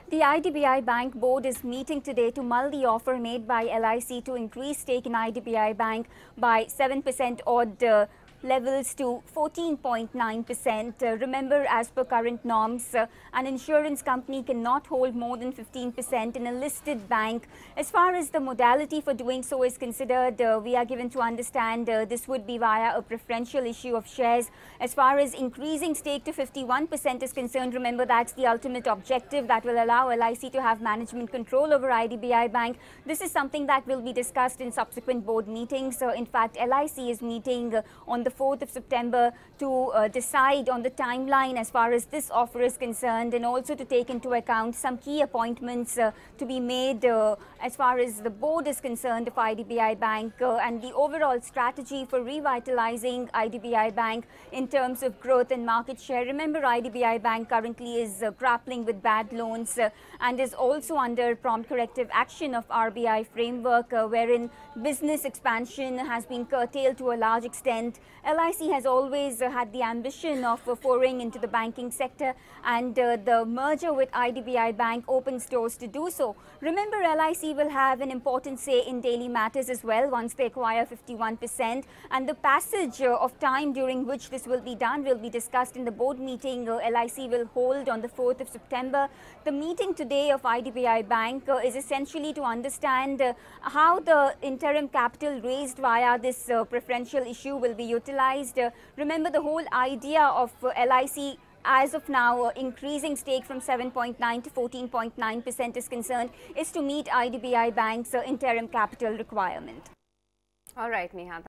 The IDBI Bank board is meeting today to mull the offer made by LIC to increase stake in IDBI Bank by 7% odd levels to 14.9%. Remember, as per current norms, an insurance company cannot hold more than 15% in a listed bank. As far as the modality for doing so is considered, we are given to understand this would be via a preferential issue of shares. As far as increasing stake to 51% is concerned, remember that's the ultimate objective that will allow LIC to have management control over IDBI Bank. This is something that will be discussed in subsequent board meetings. In fact, LIC is meeting on the 4th of September to decide on the timeline as far as this offer is concerned, and also to take into account some key appointments to be made as far as the board is concerned of IDBI Bank and the overall strategy for revitalizing IDBI Bank in terms of growth and market share. Remember, IDBI Bank currently is grappling with bad loans and is also under prompt corrective action of RBI framework, wherein business expansion has been curtailed to a large extent. LIC has always had the ambition of foraying into the banking sector, and the merger with IDBI Bank opens doors to do so. Remember, LIC will have an important say in daily matters as well once they acquire 51%, and the passage of time during which this will be done will be discussed in the board meeting LIC will hold on the 4th of September. The meeting today of IDBI Bank is essentially to understand how the interim capital raised via this preferential issue will be utilized. Remember, the whole idea of LIC as of now increasing stake from 7.9 to 14.9% is concerned is to meet IDBI Bank's interim capital requirement. All right, Neha.